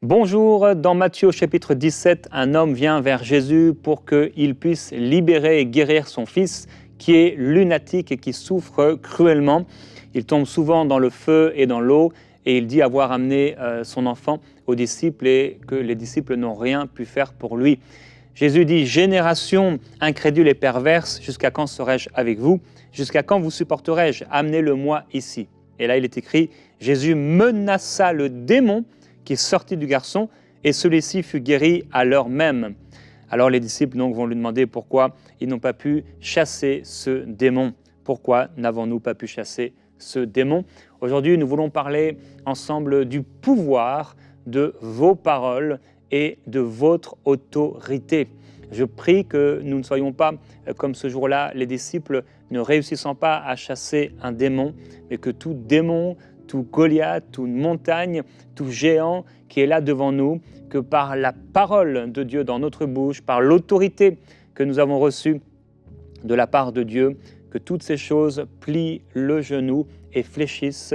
Bonjour, dans Matthieu chapitre 17, un homme vient vers Jésus pour qu'il puisse libérer et guérir son fils qui est lunatique et qui souffre cruellement. Il tombe souvent dans le feu et dans l'eau et il dit avoir amené son enfant aux disciples et que les disciples n'ont rien pu faire pour lui. Jésus dit « Génération incrédule et perverse, jusqu'à quand serai-je avec vous? Jusqu'à quand vous supporterai-je? Amenez-le-moi ici. » Et là il est écrit « Jésus menaça le démon qui sortit du garçon, et celui-ci fut guéri à l'heure même. » Alors les disciples donc vont lui demander pourquoi ils n'ont pas pu chasser ce démon. Pourquoi n'avons-nous pas pu chasser ce démon? Aujourd'hui, nous voulons parler ensemble du pouvoir de vos paroles et de votre autorité. Je prie que nous ne soyons pas comme ce jour-là, les disciples ne réussissant pas à chasser un démon, mais que tout démon, tout Goliath, toute montagne, tout géant qui est là devant nous, que par la parole de Dieu dans notre bouche, par l'autorité que nous avons reçue de la part de Dieu, que toutes ces choses plient le genou et fléchissent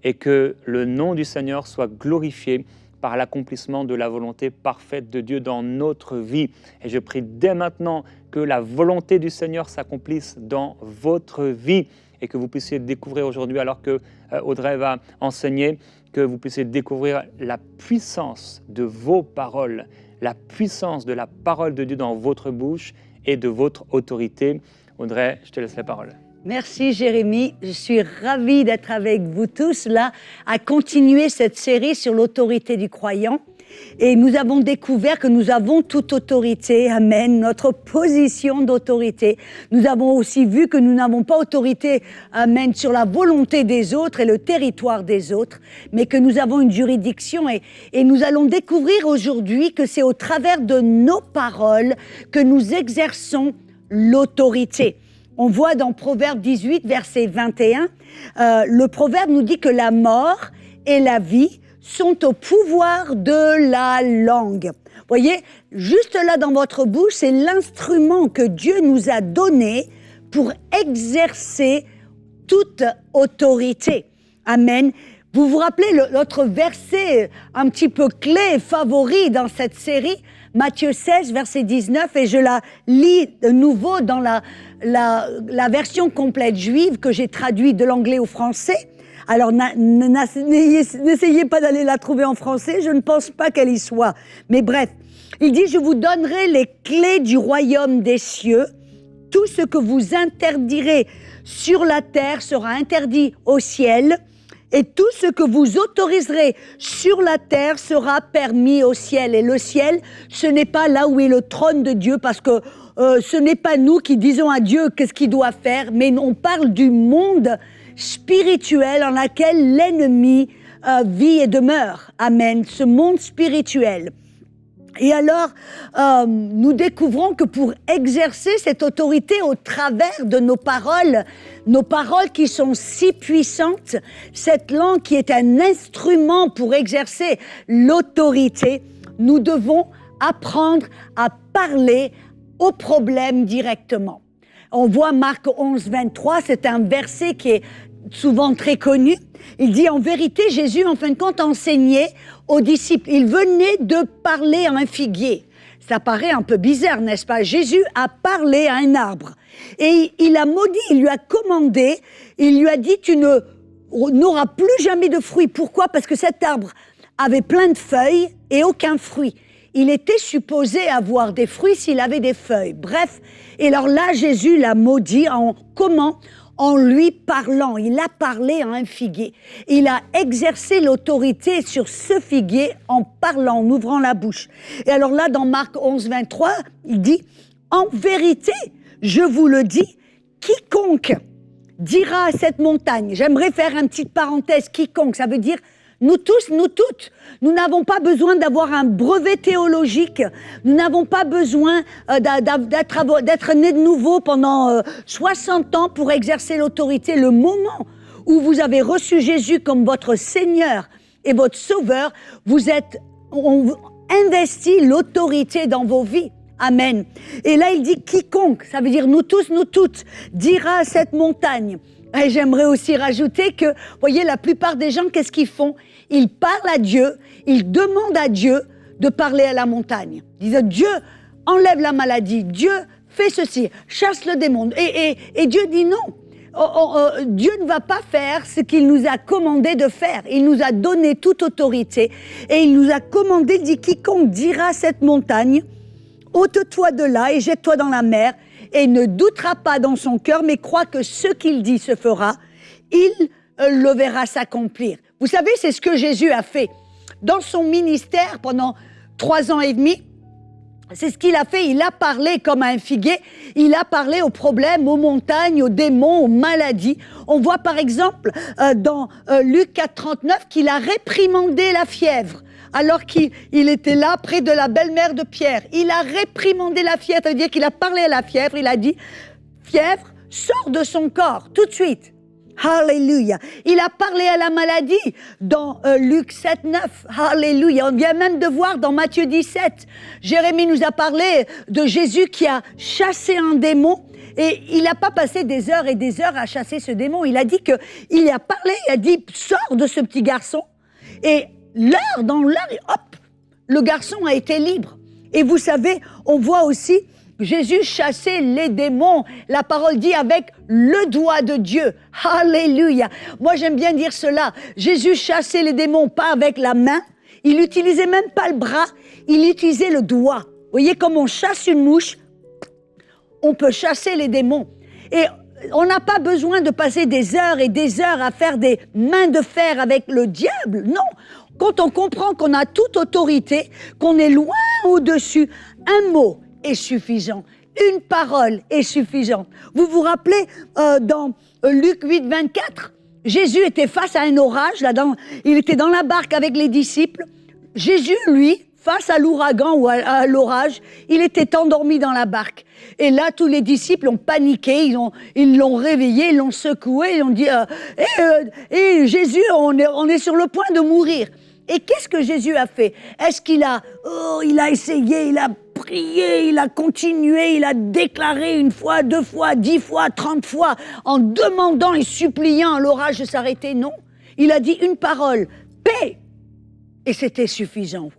et que le nom du Seigneur soit glorifié par l'accomplissement de la volonté parfaite de Dieu dans notre vie. Et je prie dès maintenant que la volonté du Seigneur s'accomplisse dans votre vie et que vous puissiez découvrir aujourd'hui, alors que Audrey va enseigner, que vous puissiez découvrir la puissance de vos paroles, la puissance de la parole de Dieu dans votre bouche et de votre autorité. Audrey, je te laisse la parole. Merci Jérémy, je suis ravie d'être avec vous tous là, à continuer cette série sur l'autorité du croyant. Et nous avons découvert que nous avons toute autorité, amen, notre position d'autorité. Nous avons aussi vu que nous n'avons pas autorité, amen, sur la volonté des autres et le territoire des autres, mais que nous avons une juridiction. Et nous allons découvrir aujourd'hui que c'est au travers de nos paroles que nous exerçons l'autorité. On voit dans Proverbe 18, verset 21, le proverbe nous dit que la mort et la vie sont au pouvoir de la langue. Voyez, juste là dans votre bouche, c'est l'instrument que Dieu nous a donné pour exercer toute autorité. Amen. Vous vous rappelez notre verset un petit peu clé et favori dans cette série, Matthieu 16, verset 19, et je la lis de nouveau dans la version complète juive que j'ai traduite de l'anglais au français. Alors, n'essayez pas d'aller la trouver en français, je ne pense pas qu'elle y soit. Mais bref, il dit « Je vous donnerai les clés du royaume des cieux. Tout ce que vous interdirez sur la terre sera interdit au ciel. Et tout ce que vous autoriserez sur la terre sera permis au ciel. » Et le ciel, ce n'est pas là où est le trône de Dieu, parce que ce n'est pas nous qui disons à Dieu qu'est-ce qu'il doit faire, mais on parle du monde spirituel en lequel l'ennemi vit et demeure. Amen. Ce monde spirituel. Et alors, nous découvrons que pour exercer cette autorité au travers de nos paroles qui sont si puissantes, cette langue qui est un instrument pour exercer l'autorité, nous devons apprendre à parler aux problèmes directement. On voit Marc 11, 23, c'est un verset qui est souvent très connu. Il dit, en vérité, Jésus, en fin de compte, enseignait aux disciples. Il venait de parler à un figuier. Ça paraît un peu bizarre, n'est-ce pas? Jésus a parlé à un arbre. Et il a maudit, il lui a commandé, il lui a dit, tu n'auras plus jamais de fruits. Pourquoi? Parce que cet arbre avait plein de feuilles et aucun fruit. Il était supposé avoir des fruits s'il avait des feuilles. Bref, et alors là, Jésus l'a maudit comment? En lui parlant. Il a parlé à un figuier. Il a exercé l'autorité sur ce figuier en parlant, en ouvrant la bouche. Et alors là, dans Marc 11, 23, il dit, « En vérité, je vous le dis, quiconque dira à cette montagne, » j'aimerais faire une petite parenthèse, quiconque, ça veut dire nous tous, nous toutes, nous n'avons pas besoin d'avoir un brevet théologique, nous n'avons pas besoin d'être nés de nouveau pendant 60 ans pour exercer l'autorité. Le moment où vous avez reçu Jésus comme votre Seigneur et votre Sauveur, on investit l'autorité dans vos vies. Amen. Et là, il dit quiconque, ça veut dire nous tous, nous toutes, dira à cette montagne, Et j'aimerais aussi rajouter que, voyez, la plupart des gens, qu'est-ce qu'ils font? Ils parlent à Dieu, ils demandent à Dieu de parler à la montagne. Ils disent, Dieu, enlève la maladie, Dieu, fais ceci, chasse le démon. Et Dieu dit non. Dieu ne va pas faire ce qu'il nous a commandé de faire. Il nous a donné toute autorité et il nous a commandé, il dit, quiconque dira à cette montagne, ôte-toi de là et jette-toi dans la mer, et ne doutera pas dans son cœur, mais croit que ce qu'il dit se fera, il le verra s'accomplir. Vous savez, c'est ce que Jésus a fait. Dans son ministère, pendant 3 ans et demi, c'est ce qu'il a fait. Il a parlé comme un figuier. Il a parlé aux problèmes, aux montagnes, aux démons, aux maladies. On voit par exemple dans Luc 4,39 qu'il a réprimandé la fièvre. Alors qu'il était là, près de la belle-mère de Pierre. Il a réprimandé la fièvre, ça veut dire qu'il a parlé à la fièvre, il a dit, fièvre, sors de son corps, tout de suite. Alléluia. Il a parlé à la maladie dans Luc 7,9. Alléluia. On vient même de voir dans Matthieu 17. Jérémie nous a parlé de Jésus qui a chassé un démon. Et il n'a pas passé des heures et des heures à chasser ce démon. Il a dit il a parlé, il a dit, sors de ce petit garçon. Et dans l'heure, hop, le garçon a été libre. Et vous savez, on voit aussi Jésus chassait les démons. La parole dit avec le doigt de Dieu. Alléluia. Moi, j'aime bien dire cela. Jésus chassait les démons pas avec la main. Il n'utilisait même pas le bras. Il utilisait le doigt. Vous voyez, comme on chasse une mouche, on peut chasser les démons. Et on n'a pas besoin de passer des heures et des heures à faire des mains de fer avec le diable. Non. Quand on comprend qu'on a toute autorité, qu'on est loin au-dessus, un mot est suffisant. Une parole est suffisante. Vous vous rappelez dans Luc 8, 24, Jésus était face à un orage, il était dans la barque avec les disciples. Jésus, lui, face à l'ouragan ou à l'orage, il était endormi dans la barque. Et là, tous les disciples ont paniqué, ils l'ont réveillé, ils l'ont secoué, ils ont dit Jésus, on est sur le point de mourir. Et qu'est-ce que Jésus a fait? Est-ce qu'il a essayé, il a prié, il a continué, il a déclaré 1 fois, 2 fois, 10 fois, 30 fois, en demandant et suppliant à l'orage de s'arrêter? Non. Il a dit une parole, paix, et c'était suffisant.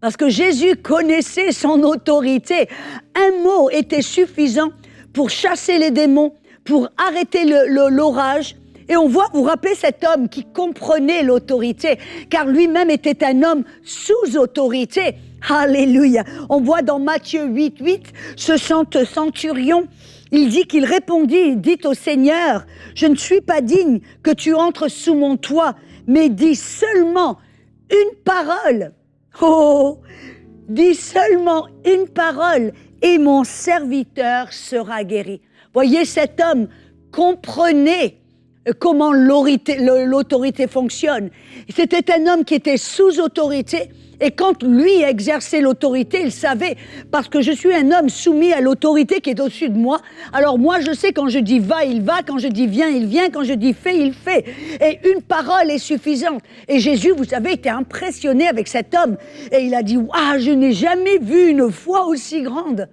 Parce que Jésus connaissait son autorité. Un mot était suffisant pour chasser les démons, pour arrêter l'orage. Et on voit, vous vous rappelez cet homme qui comprenait l'autorité, car lui-même était un homme sous autorité. Alléluia. On voit dans Matthieu 8, 8, ce centurion, il dit qu'il répondit, il dit au Seigneur, je ne suis pas digne que tu entres sous mon toit, mais dis seulement une parole. Oh, dis seulement une parole et mon serviteur sera guéri. Voyez, cet homme comprenait comment l'autorité fonctionne. C'était un homme qui était sous autorité et quand lui exerçait l'autorité, il savait, parce que je suis un homme soumis à l'autorité qui est au-dessus de moi, alors moi je sais quand je dis va, il va, quand je dis viens, il vient, quand je dis fais, il fait. Et une parole est suffisante. Et Jésus, vous savez, était impressionné avec cet homme et il a dit « Waouh, je n'ai jamais vu une foi aussi grande !»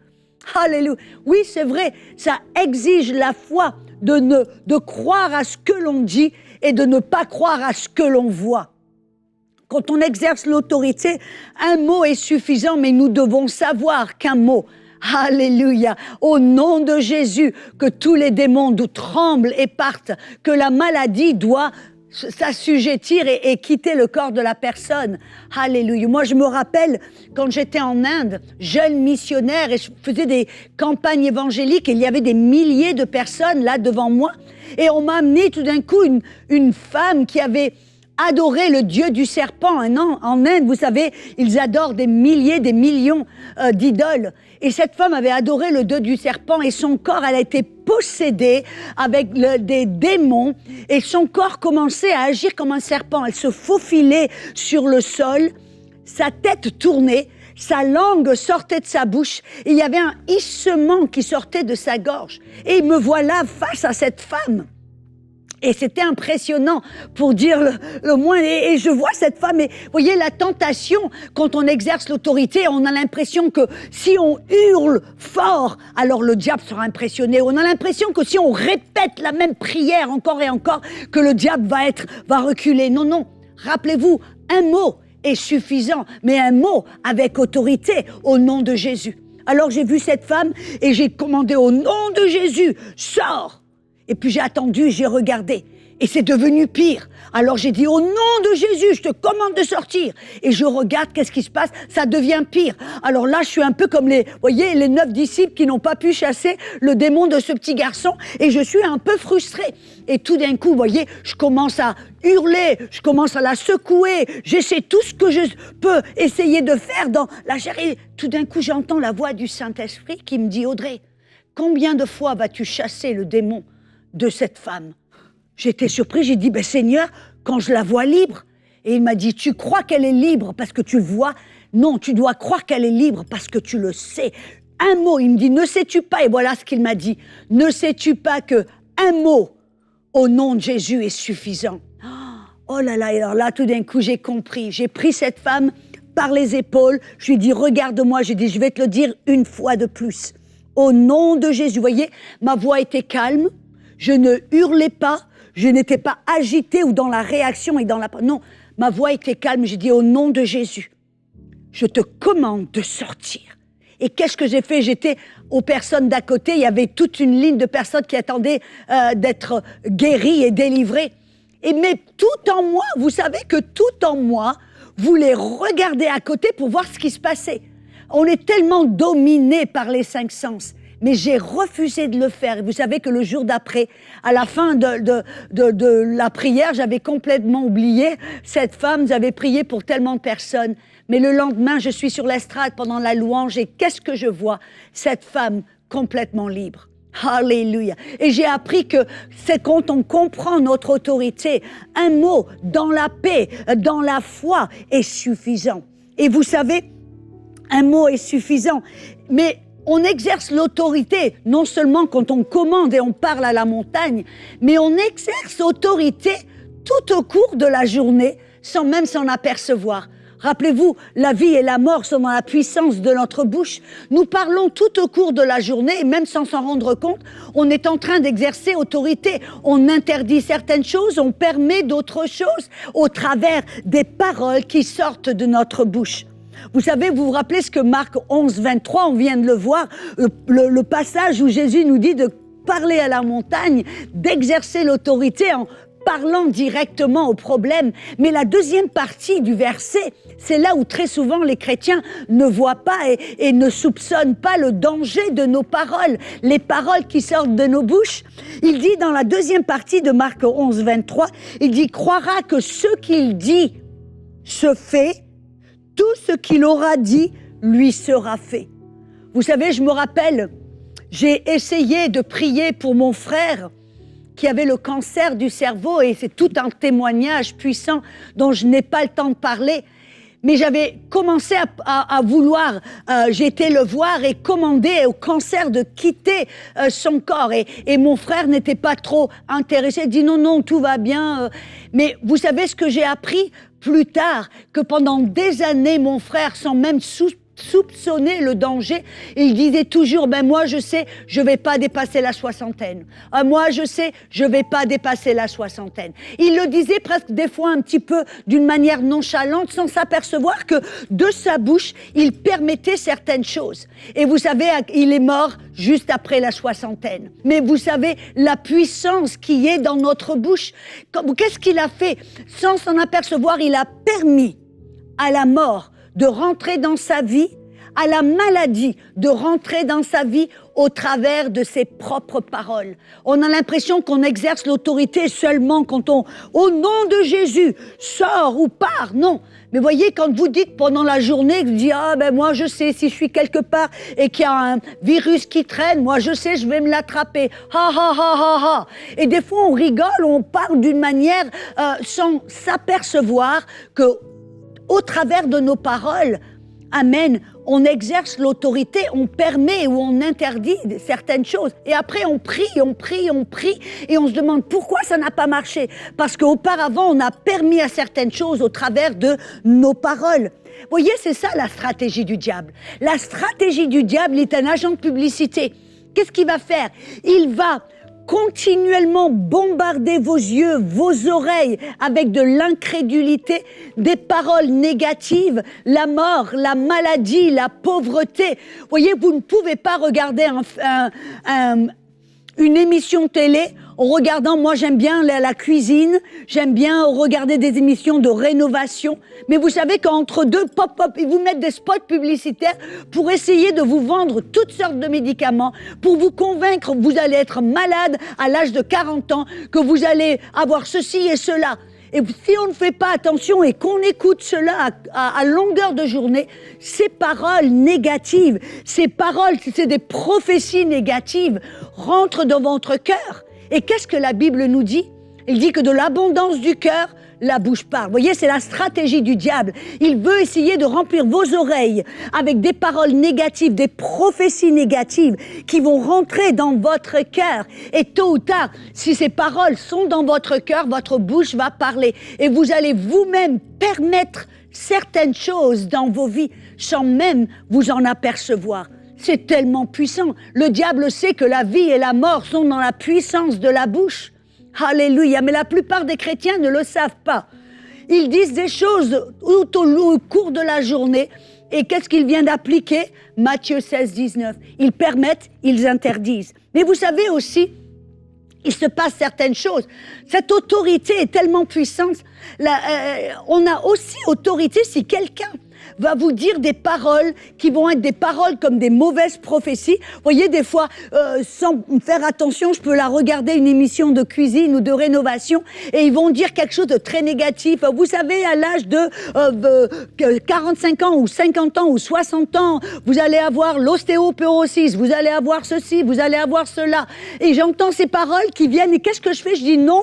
Alléluia. Oui, c'est vrai, ça exige la foi de croire à ce que l'on dit et de ne pas croire à ce que l'on voit. Quand on exerce l'autorité, un mot est suffisant, mais nous devons savoir qu'un mot, alléluia, au nom de Jésus, que tous les démons tremblent et partent, que la maladie doit s'assujettir et quitter le corps de la personne. Alléluia. Moi, je me rappelle quand j'étais en Inde, jeune missionnaire, et je faisais des campagnes évangéliques, et il y avait des milliers de personnes là devant moi, et on m'a amené tout d'un coup une femme qui avait adoré le dieu du serpent. En Inde, vous savez, ils adorent des milliers, des millions d'idoles. Et cette femme avait adoré le dieu du serpent et son corps, elle a été possédée avec des démons et son corps commençait à agir comme un serpent. Elle se faufilait sur le sol, sa tête tournait, sa langue sortait de sa bouche et il y avait un hissement qui sortait de sa gorge. Et me voilà face à cette femme. Et c'était impressionnant pour dire le moins. Et je vois cette femme, et vous voyez la tentation, quand on exerce l'autorité, on a l'impression que si on hurle fort, alors le diable sera impressionné. On a l'impression que si on répète la même prière encore et encore, que le diable va reculer. Non, non, rappelez-vous, un mot est suffisant, mais un mot avec autorité au nom de Jésus. Alors j'ai vu cette femme et j'ai commandé au nom de Jésus, sors! Et puis j'ai attendu, j'ai regardé. Et c'est devenu pire. Alors j'ai dit, au nom de Jésus, je te commande de sortir. Et je regarde, qu'est-ce qui se passe? Ça devient pire. Alors là, je suis un peu comme les 9 disciples qui n'ont pas pu chasser le démon de ce petit garçon. Et je suis un peu frustrée. Et tout d'un coup, vous voyez, je commence à hurler, je commence à la secouer. J'essaie tout ce que je peux essayer de faire dans la chair. Et tout d'un coup, j'entends la voix du Saint-Esprit qui me dit, Audrey, combien de fois vas-tu chasser le démon de cette femme? J'étais surpris, j'ai dit, Seigneur, quand je la vois libre, et il m'a dit, tu crois qu'elle est libre parce que tu le vois? Non, tu dois croire qu'elle est libre parce que tu le sais. Un mot, il me dit, ne sais-tu pas, et voilà ce qu'il m'a dit, ne sais-tu pas que un mot au nom de Jésus est suffisant? Oh là là, et alors là, tout d'un coup, j'ai compris, j'ai pris cette femme par les épaules, je lui ai dit, regarde-moi, j'ai dit, je vais te le dire une fois de plus, au nom de Jésus. Vous voyez, ma voix était calme, je ne hurlais pas, je n'étais pas agitée ou dans la réaction et dans la... Non, ma voix était calme, j'ai dit au nom de Jésus, je te commande de sortir. Et qu'est-ce que j'ai fait? J'étais aux personnes d'à côté, il y avait toute une ligne de personnes qui attendaient d'être guéries et délivrées. Mais tout en moi, vous savez que tout en moi voulait regarder à côté pour voir ce qui se passait. On est tellement dominé par les 5 sens. Mais j'ai refusé de le faire. Et vous savez que le jour d'après, à la fin de la prière, j'avais complètement oublié cette femme. J'avais prié pour tellement de personnes. Mais le lendemain, je suis sur l'estrade pendant la louange et qu'est-ce que je vois? Cette femme complètement libre. Alléluia. Et j'ai appris que c'est quand on comprend notre autorité, un mot dans la paix, dans la foi est suffisant. Et vous savez, un mot est suffisant. Mais on exerce l'autorité, non seulement quand on commande et on parle à la montagne, mais on exerce l'autorité tout au cours de la journée, sans même s'en apercevoir. Rappelez-vous, la vie et la mort sont dans la puissance de notre bouche. Nous parlons tout au cours de la journée, et même sans s'en rendre compte, on est en train d'exercer autorité. On interdit certaines choses, on permet d'autres choses au travers des paroles qui sortent de notre bouche. Vous savez, vous vous rappelez ce que Marc 11, 23, on vient de le voir, le passage où Jésus nous dit de parler à la montagne, d'exercer l'autorité en parlant directement au problème. Mais la deuxième partie du verset, c'est là où très souvent les chrétiens ne voient pas et ne soupçonnent pas le danger de nos paroles, les paroles qui sortent de nos bouches. Il dit dans la deuxième partie de Marc 11, 23, il dit « Croira que ce qu'il dit se fait, tout ce qu'il aura dit lui sera fait. » Vous savez, je me rappelle, j'ai essayé de prier pour mon frère qui avait le cancer du cerveau et c'est tout un témoignage puissant dont je n'ai pas le temps de parler. Mais j'avais commencé à vouloir, j'ai été le voir et commander au cancer de quitter son corps. Et mon frère n'était pas trop intéressé, il dit non, non, tout va bien. Mais vous savez ce que j'ai appris plus tard, que pendant des années, mon frère, sans même soupçonner le danger, il disait toujours, moi je sais, je vais pas dépasser la soixantaine. Moi je sais, je vais pas dépasser la soixantaine. Il le disait presque des fois un petit peu d'une manière nonchalante, sans s'apercevoir que de sa bouche, il permettait certaines choses. Et vous savez, il est mort juste après la soixantaine. Mais vous savez, la puissance qui est dans notre bouche, qu'est-ce qu'il a fait? Sans s'en apercevoir, il a permis à la mort de rentrer dans sa vie, à la maladie de rentrer dans sa vie au travers de ses propres paroles. On a l'impression qu'on exerce l'autorité seulement quand on, au nom de Jésus, sort ou part. Non, mais voyez, quand vous dites pendant la journée, vous dites, moi je sais, si je suis quelque part et qu'il y a un virus qui traîne, moi je sais, je vais me l'attraper. Ha ha ha ha ha. Et des fois on rigole, on parle d'une manière sans s'apercevoir que au travers de nos paroles, amen, on exerce l'autorité, on permet ou on interdit certaines choses. Et après, on prie, et on se demande pourquoi ça n'a pas marché. Parce qu'auparavant, on a permis à certaines choses au travers de nos paroles. Vous voyez, c'est ça la stratégie du diable. La stratégie du diable est un agent de publicité. Qu'est-ce qu'il va faire? Il va continuellement bombarder vos yeux, vos oreilles avec de l'incrédulité, des paroles négatives, la mort, la maladie, la pauvreté. Vous voyez, vous ne pouvez pas regarder une émission télé en regardant, moi j'aime bien la cuisine, j'aime bien regarder des émissions de rénovation, mais vous savez qu'entre deux, ils vous mettent des spots publicitaires pour essayer de vous vendre toutes sortes de médicaments, pour vous convaincre que vous allez être malade à l'âge de 40 ans, que vous allez avoir ceci et cela. Et si on ne fait pas attention et qu'on écoute cela à longueur de journée, ces paroles négatives, ces paroles, c'est des prophéties négatives, rentrent dans votre cœur. Et qu'est-ce que la Bible nous dit? Il dit que de l'abondance du cœur, la bouche parle. Vous voyez, c'est la stratégie du diable. Il veut essayer de remplir vos oreilles avec des paroles négatives, des prophéties négatives qui vont rentrer dans votre cœur. Et tôt ou tard, si ces paroles sont dans votre cœur, votre bouche va parler. Et vous allez vous-même permettre certaines choses dans vos vies sans même vous en apercevoir. C'est tellement puissant. Le diable sait que la vie et la mort sont dans la puissance de la bouche. Alléluia. Mais la plupart des chrétiens ne le savent pas. Ils disent des choses tout au cours de la journée. Et qu'est-ce qu'ils viennent d'appliquer? Matthieu 16, 19. Ils permettent, ils interdisent. Mais vous savez aussi, il se passe certaines choses. Cette autorité est tellement puissante. On a aussi autorité si quelqu'un va vous dire des paroles qui vont être des paroles comme des mauvaises prophéties. Vous voyez, des fois, sans faire attention, je peux la regarder une émission de cuisine ou de rénovation et ils vont dire quelque chose de très négatif. Vous savez, à l'âge de 45 ans ou 50 ans ou 60 ans, vous allez avoir l'ostéoporose, vous allez avoir ceci, vous allez avoir cela. Et j'entends ces paroles qui viennent et qu'est-ce que je fais? Je dis non.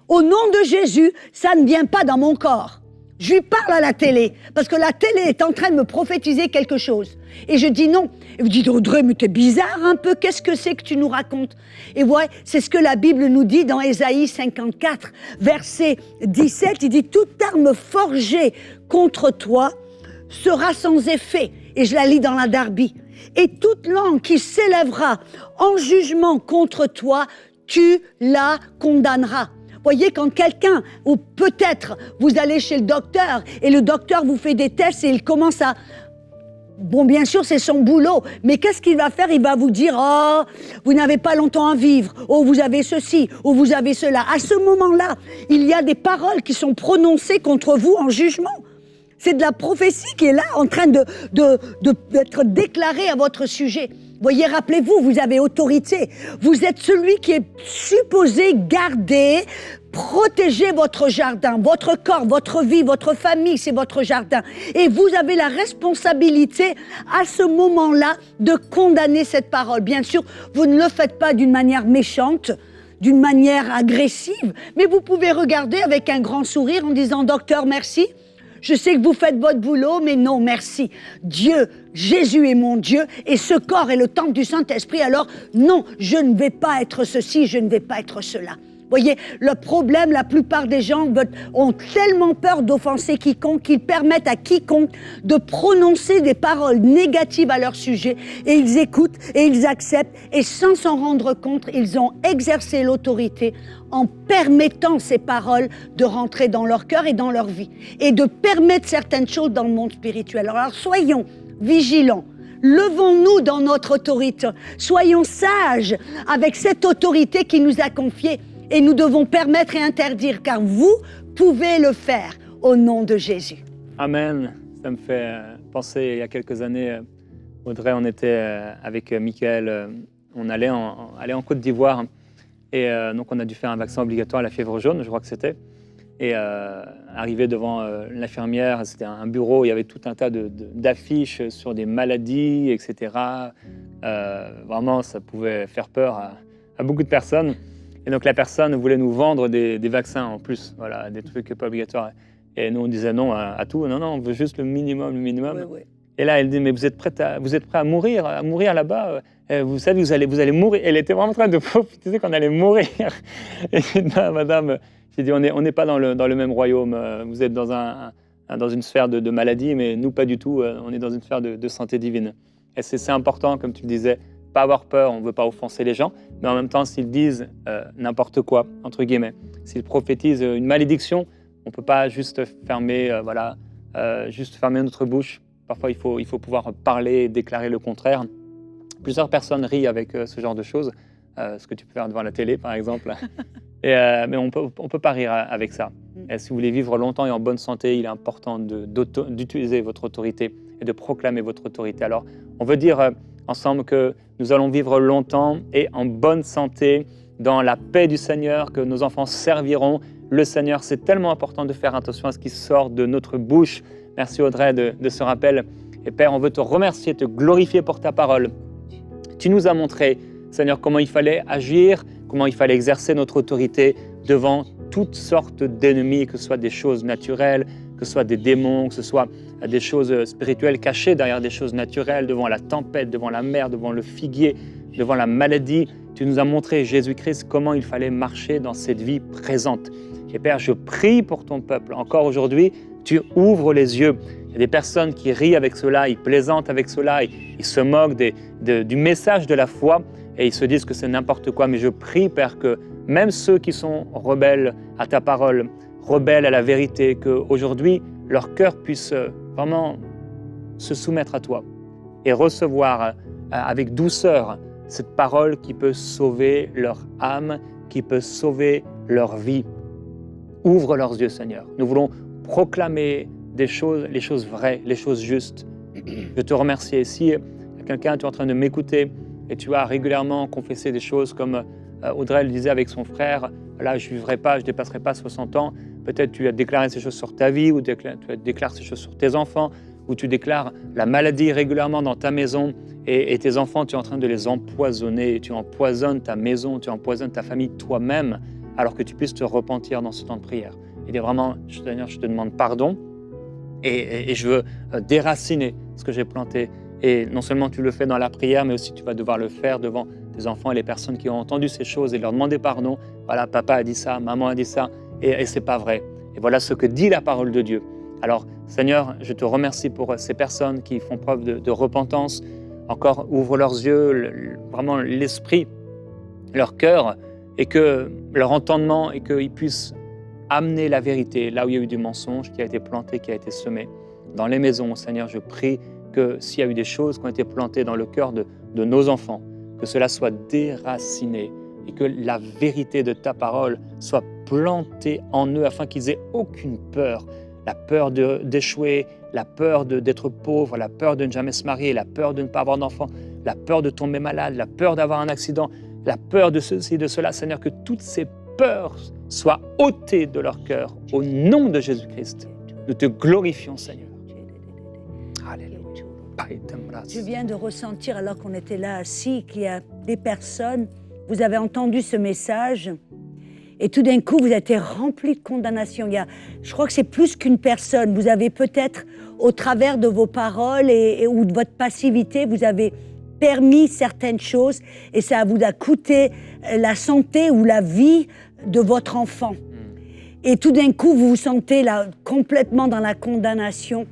Au nom de Jésus, ça ne vient pas dans mon corps. Je lui parle à la télé, parce que la télé est en train de me prophétiser quelque chose. Et je dis non. Et vous dites, Audrey, mais t'es bizarre un peu, qu'est-ce que c'est que tu nous racontes? Et ouais, c'est ce que la Bible nous dit dans Ésaïe 54, verset 17. Il dit, toute arme forgée contre toi sera sans effet. Et je la lis dans la Darby. Et toute langue qui s'élèvera en jugement contre toi, tu la condamneras. Voyez, quand quelqu'un, ou peut-être vous allez chez le docteur et le docteur vous fait des tests et il commence à... Bon, bien sûr, c'est son boulot, mais qu'est-ce qu'il va faire? Il va vous dire, oh, vous n'avez pas longtemps à vivre, oh, vous avez ceci, ou vous avez cela. À ce moment-là, il y a des paroles qui sont prononcées contre vous en jugement. C'est de la prophétie qui est là, en train d'être déclarée à votre sujet. Voyez, rappelez-vous, vous avez autorité. Vous êtes celui qui est supposé garder, protéger votre jardin, votre corps, votre vie, votre famille, c'est votre jardin. Et vous avez la responsabilité, à ce moment-là, de condamner cette parole. Bien sûr, vous ne le faites pas d'une manière méchante, d'une manière agressive, mais vous pouvez regarder avec un grand sourire en disant « Docteur, merci ». Je sais que vous faites votre boulot, mais non, merci. Dieu, Jésus est mon Dieu, et ce corps est le temple du Saint-Esprit. Alors, non, je ne vais pas être ceci, je ne vais pas être cela. Voyez, le problème, la plupart des gens ont tellement peur d'offenser quiconque qu'ils permettent à quiconque de prononcer des paroles négatives à leur sujet et ils écoutent et ils acceptent et sans s'en rendre compte, ils ont exercé l'autorité en permettant ces paroles de rentrer dans leur cœur et dans leur vie et de permettre certaines choses dans le monde spirituel. Alors soyons vigilants. Levons-nous dans notre autorité. Soyons sages avec cette autorité qui nous a confiée. Et nous devons permettre et interdire, car vous pouvez le faire au nom de Jésus. Amen. Ça me fait penser, il y a quelques années, Audrey, on était avec Michael, on allait en Côte d'Ivoire. Et donc, on a dû faire un vaccin obligatoire à la fièvre jaune, je crois que c'était. Et arrivé devant l'infirmière, c'était un bureau, il y avait tout un tas d'affiches sur des maladies, etc. Vraiment, ça pouvait faire peur à beaucoup de personnes. Et donc la personne voulait nous vendre des vaccins en plus, voilà, des trucs pas obligatoires. Et nous on disait non à tout, non, on veut juste le minimum. Oui, oui. Et là, elle dit, mais vous êtes prêt à mourir là-bas vous savez, vous allez mourir. Elle était vraiment en train de prophétiser qu'on allait mourir. Et non, madame, j'ai dit, on n'est pas dans le même royaume. Vous êtes dans une sphère de maladie, mais nous, pas du tout. On est dans une sphère de santé divine. Et c'est important, comme tu le disais, pas avoir peur, on ne veut pas offenser les gens, mais en même temps, s'ils disent n'importe quoi, entre guillemets, s'ils prophétisent une malédiction, on ne peut pas juste fermer, juste fermer notre bouche. Parfois, il faut pouvoir parler et déclarer le contraire. Plusieurs personnes rient avec ce genre de choses, ce que tu peux faire devant la télé, par exemple. Mais on peut pas rire avec ça. Et si vous voulez vivre longtemps et en bonne santé, il est important d'utiliser votre autorité et de proclamer votre autorité. Alors, on veut dire ensemble que nous allons vivre longtemps et en bonne santé, dans la paix du Seigneur, que nos enfants serviront le Seigneur. C'est tellement important de faire attention à ce qui sort de notre bouche. Merci Audrey de ce rappel. Et Père, on veut te remercier, te glorifier pour ta parole. Tu nous as montré, Seigneur, comment il fallait agir, comment il fallait exercer notre autorité devant toutes sortes d'ennemis, que ce soit des choses naturelles, que ce soit des démons, que ce soit des choses spirituelles cachées derrière des choses naturelles, devant la tempête, devant la mer, devant le figuier, devant la maladie. Tu nous as montré, Jésus-Christ, comment il fallait marcher dans cette vie présente. Et Père, je prie pour ton peuple. Encore aujourd'hui, tu ouvres les yeux. Il y a des personnes qui rient avec cela, ils plaisantent avec cela, ils se moquent du message de la foi et ils se disent que c'est n'importe quoi. Mais je prie, Père, que même ceux qui sont rebelles à ta parole, rebelles à la vérité, qu'aujourd'hui, leur cœur puisse vraiment se soumettre à toi et recevoir avec douceur cette parole qui peut sauver leur âme, qui peut sauver leur vie. Ouvre leurs yeux, Seigneur. Nous voulons proclamer les choses vraies, les choses justes. Je te remercie. Et si quelqu'un, tu es en train de m'écouter et tu as régulièrement confessé des choses comme Audrey le disait avec son frère, là, je ne vivrai pas, je ne dépasserai pas 60 ans. Peut-être tu as déclaré ces choses sur ta vie, ou tu déclares ces choses sur tes enfants, ou tu déclares la maladie régulièrement dans ta maison, et tes enfants, tu es en train de les empoisonner, tu empoisonnes ta maison, tu empoisonnes ta famille toi-même, alors que tu puisses te repentir dans ce temps de prière. Et vraiment, Seigneur, je te demande pardon, et je veux déraciner ce que j'ai planté. Et non seulement tu le fais dans la prière, mais aussi tu vas devoir le faire devant tes enfants et les personnes qui ont entendu ces choses et leur demander pardon. Voilà, papa a dit ça, maman a dit ça, et c'est pas vrai. Et voilà ce que dit la parole de Dieu. Alors, Seigneur, je te remercie pour ces personnes qui font preuve de repentance. Encore, ouvre leurs yeux, vraiment l'esprit, leur cœur, et que leur entendement, et qu'ils puissent amener la vérité là où il y a eu du mensonge qui a été planté, qui a été semé. Dans les maisons, Seigneur, je prie que s'il y a eu des choses qui ont été plantées dans le cœur de nos enfants, que cela soit déraciné et que la vérité de ta parole soit plantée en eux afin qu'ils aient aucune peur. La peur d'échouer, la peur d'être pauvre, la peur de ne jamais se marier, la peur de ne pas avoir d'enfant, la peur de tomber malade, la peur d'avoir un accident, la peur de ceci, de cela. Seigneur, que toutes ces peurs soient ôtées de leur cœur au nom de Jésus-Christ. Nous te glorifions, Seigneur. Alléluia. Je viens de ressentir, alors qu'on était là assis, qu'il y a des personnes, vous avez entendu ce message, et tout d'un coup, vous avez été remplis de condamnation. Je crois que c'est plus qu'une personne. Vous avez peut-être, au travers de vos paroles ou de votre passivité, vous avez permis certaines choses, et ça vous a coûté la santé ou la vie de votre enfant. Et tout d'un coup, vous vous sentez là, complètement dans la condamnation.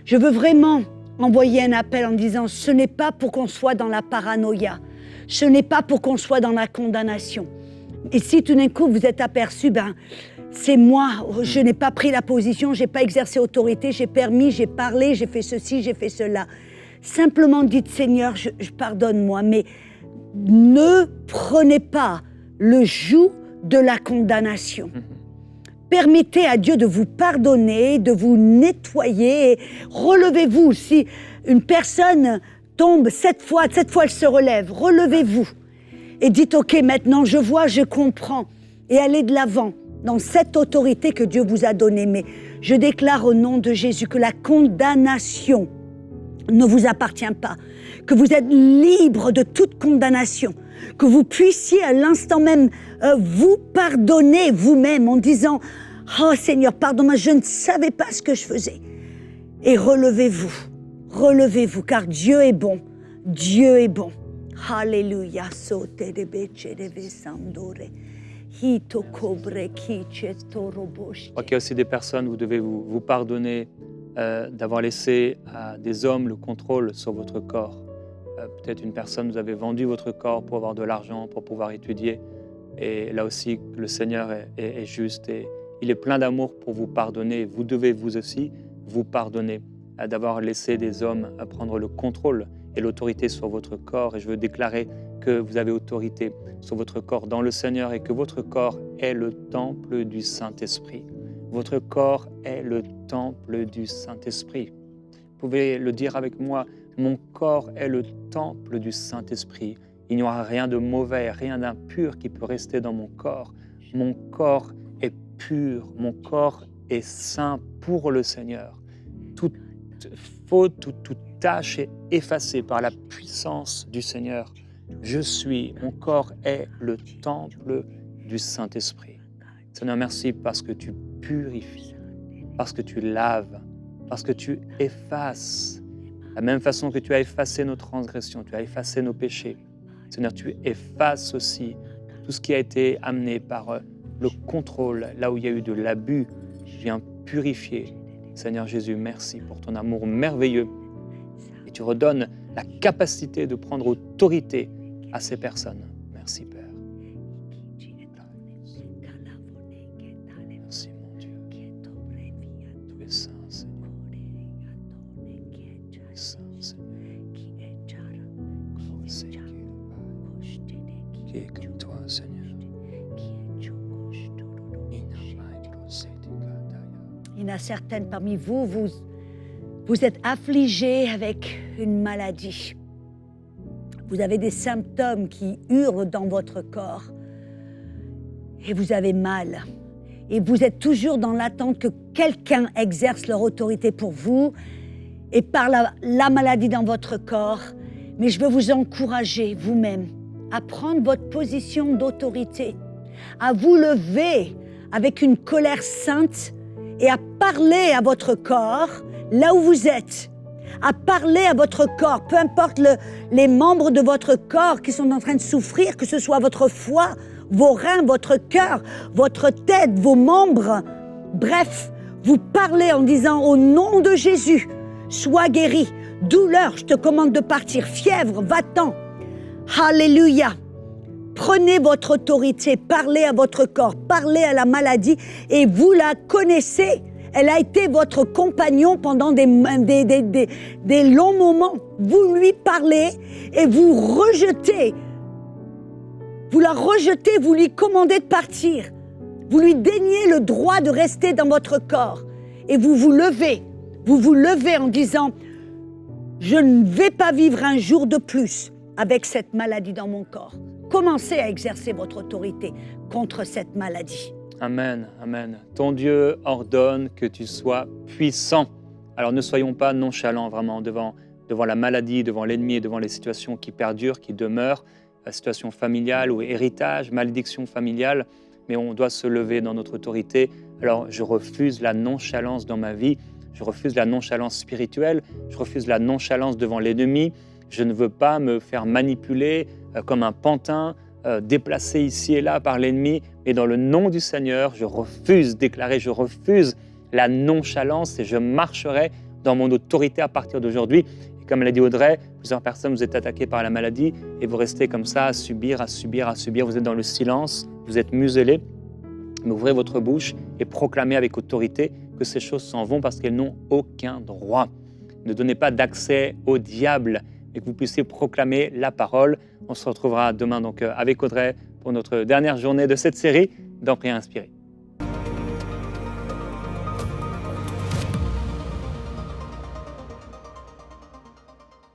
Je veux vraiment envoyer un appel en disant, ce n'est pas pour qu'on soit dans la paranoïa, ce n'est pas pour qu'on soit dans la condamnation. Et si tout d'un coup vous êtes aperçu, c'est moi, je n'ai pas pris la position, je n'ai pas exercé autorité, j'ai permis, j'ai parlé, j'ai fait ceci, j'ai fait cela. Simplement dites, Seigneur, je pardonne-moi, mais ne prenez pas le joug de la condamnation. Permettez à Dieu de vous pardonner, de vous nettoyer. Relevez-vous. Si une personne tombe 7 fois elle se relève. Relevez-vous et dites, ok, maintenant je vois, je comprends. Et allez de l'avant dans cette autorité que Dieu vous a donnée. Mais je déclare au nom de Jésus que la condamnation ne vous appartient pas, que vous êtes libre de toute condamnation, que vous puissiez à l'instant même vous pardonner vous-même en disant « Oh Seigneur, pardonne-moi, je ne savais pas ce que je faisais. » Et relevez-vous Relevez-vous, car Dieu est bon. Dieu est bon. Alléluia. Je crois qu'il y a aussi des personnes, vous devez vous pardonner d'avoir laissé à des hommes le contrôle sur votre corps. Peut-être une personne, vous avez vendu votre corps pour avoir de l'argent, pour pouvoir étudier. Et là aussi, le Seigneur est juste et il est plein d'amour pour vous pardonner. Vous devez vous aussi vous pardonner d'avoir laissé des hommes prendre le contrôle et l'autorité sur votre corps. Et je veux déclarer que vous avez autorité sur votre corps dans le Seigneur et que votre corps est le temple du Saint-Esprit. Votre corps est le temple du Saint-Esprit. Vous pouvez le dire avec moi, mon corps est le temple du Saint-Esprit. Il n'y aura rien de mauvais, rien d'impur qui peut rester dans mon corps. Mon corps est pur, mon corps est saint pour le Seigneur. Toute faute, toute tâche est effacée par la puissance du Seigneur. Mon corps est le temple du Saint-Esprit. Seigneur, merci parce que tu purifies, parce que tu laves, parce que tu effaces. De la même façon que tu as effacé nos transgressions, tu as effacé nos péchés. Seigneur, tu effaces aussi tout ce qui a été amené par le contrôle, là où il y a eu de l'abus. Tu viens purifier. Seigneur Jésus, merci pour ton amour merveilleux. Et tu redonnes la capacité de prendre autorité à ces personnes. Merci Père. Merci mon Dieu. Tu es saint, Seigneur. Tu es saint, Seigneur. Qui est comme toi, Seigneur. Il y en a certaines parmi vous, vous êtes affligés avec une maladie. Vous avez des symptômes qui hurlent dans votre corps. Et vous avez mal. Et vous êtes toujours dans l'attente que quelqu'un exerce leur autorité pour vous et par la maladie dans votre corps. Mais je veux vous encourager vous-même à prendre votre position d'autorité, à vous lever avec une colère sainte et à parler à votre corps là où vous êtes, à parler à votre corps, peu importe les membres de votre corps qui sont en train de souffrir, que ce soit votre foie, vos reins, votre cœur, votre tête, vos membres. Bref, vous parlez en disant au nom de Jésus, sois guéri. Douleur, je te commande de partir. Fièvre, va-t'en. Alléluia. Prenez votre autorité, parlez à votre corps, parlez à la maladie et vous la connaissez. Elle a été votre compagnon pendant des longs moments. Vous lui parlez et vous rejetez. Vous la rejetez, vous lui commandez de partir. Vous lui déniez le droit de rester dans votre corps. Et vous vous levez. Vous vous levez en disant « Je ne vais pas vivre un jour de plus avec cette maladie dans mon corps. » Commencez à exercer votre autorité contre cette maladie. Amen, amen. Ton Dieu ordonne que tu sois puissant. Alors ne soyons pas nonchalants vraiment devant la maladie, devant l'ennemi, devant les situations qui perdurent, qui demeurent, la situation familiale ou héritage, malédiction familiale, mais on doit se lever dans notre autorité. Alors je refuse la nonchalance dans ma vie, je refuse la nonchalance spirituelle, je refuse la nonchalance devant l'ennemi. Je ne veux pas me faire manipuler comme un pantin, déplacé ici et là par l'ennemi, mais dans le nom du Seigneur, je refuse la nonchalance et je marcherai dans mon autorité à partir d'aujourd'hui. Et comme l'a dit Audrey, plusieurs personnes, vous êtes attaquées par la maladie et vous restez comme ça à subir. Vous êtes dans le silence, vous êtes muselés. Mais ouvrez votre bouche et proclamez avec autorité que ces choses s'en vont parce qu'elles n'ont aucun droit. Ne donnez pas d'accès au diable et que vous puissiez proclamer la parole. On se retrouvera demain donc avec Audrey pour notre dernière journée de cette série dans Prière inspirée.